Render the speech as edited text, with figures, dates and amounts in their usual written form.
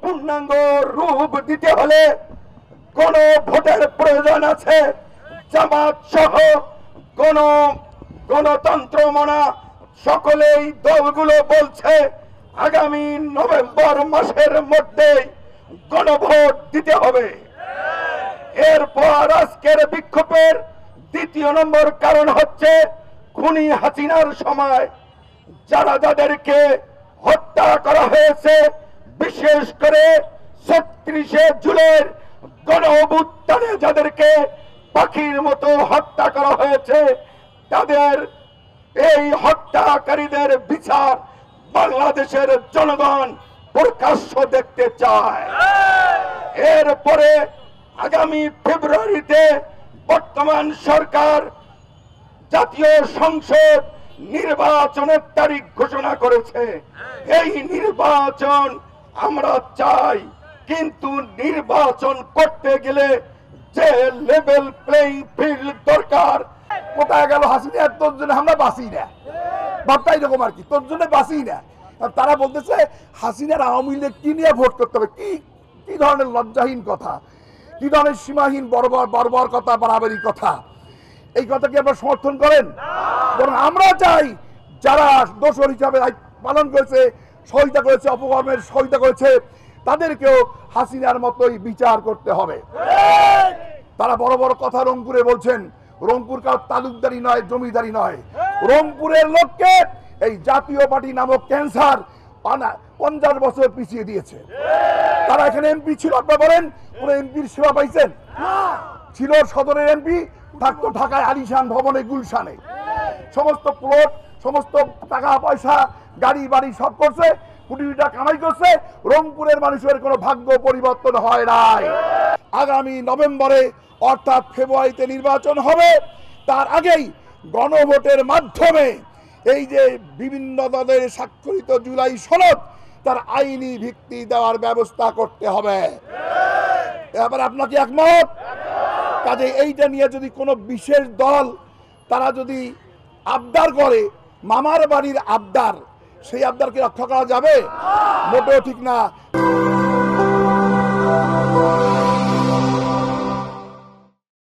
পূর্ণাঙ্গ রূপ দিতে হলে কোন ভোটের প্রয়োজন আছে? জামাত সহ কোন গণতন্ত্র মানা সকলেই দলগুলো বলছে আগামী নভেম্বর মাসের মধ্যে গণভোট দিতে হবে। এরপর আজকের বিক্ষোভের দ্বিতীয় নম্বর কারণ হচ্ছে খুনি হাসিনার সময় যাদেরকে হত্যা করা হয়েছে, বিশেষ করে ৩৬শে জুলাইয়ের গণ অভ্যুত্থানে যাদেরকে পাখির মতো হত্যা করা হয়েছে, তাদের এই হত্যাকারীদের বিচার বাংলাদেশের জনগণ প্রকাশ্য দেখতে চায়। এরপরে আগামী ফেব্রুয়ারিতে বর্তমান সরকার জাতীয় সংসদ নির্বাচনের তারিখ ঘোষণা করেছে। এই নির্বাচন আমরা চাই, কিন্তু নির্বাচন করতে গেলে যে লেভেল প্লেইং ফিল্ড দরকার। কোথায় গেল হাসিনা? তোর জন্য আমরা বাঁচি না, ভাবটাই রকম আর কি, তোর জন্য বাঁচি না। তারা বলতেছে হাসিনার আওয়ামী লীগ কি নিয়ে ভোট করতে হবে। কি ধরনের লজ্জাহীন কথা, কি ধরনের সীমাহীন বর্বর কথা, বাড়াবাড়ি কথা। এই কথা কি আপনারা সমর্থন করেন? বরং আমরা চাই যারা দোষর হিসাবে পালন করেছে, সহিতা করেছে, অপকর্মের সহিতা করেছে, তাদেরকেও হাসিনার মতোই বিচার করতে হবে। তারা বড় বড় কথা রংপুরে বলছেন। রংপুর কার তালুকদারি নয়, জমিদারি নয়। রংপুরের লোককে এই জাতীয় পার্টি নামক ক্যান্সার 50 বছর পিছিয়ে দিয়েছে। তারা এখানে এমপি ছিল, আপনারা বলেন কোন এমপির সেবা পাইছেন? ছিল সদরের এমপি, থাকতো ঢাকায় আলিশান ভবনে গুলশানে, সমস্ত প্লট, সমস্ত টাকা পয়সা, গাড়ি বাড়ি সব করছে, কোটি টাকা কামাই করছে। রংপুরের মানুষের কোনো ভাগ্য পরিবর্তন হয় নাই। আগামী নভেম্বরে অর্থাৎ ফেব্রুয়ারিতে নির্বাচন হবে, তার আগেই গণভোটের মাধ্যমে এই যে বিভিন্ন দলের স্বাক্ষরিত জুলাই সনদ, তার আইনি ভিত্তি দেওয়ার ব্যবস্থা করতে হবে। এবার আপনাকে একমত? কাজে এইটা নিয়ে যদি কোনো বিশেষ দল তারা যদি আবদার করে, মামার বাড়ির আবদার, সেই আবদারকে রক্ষা করা যাবে? মোটেও ঠিক না।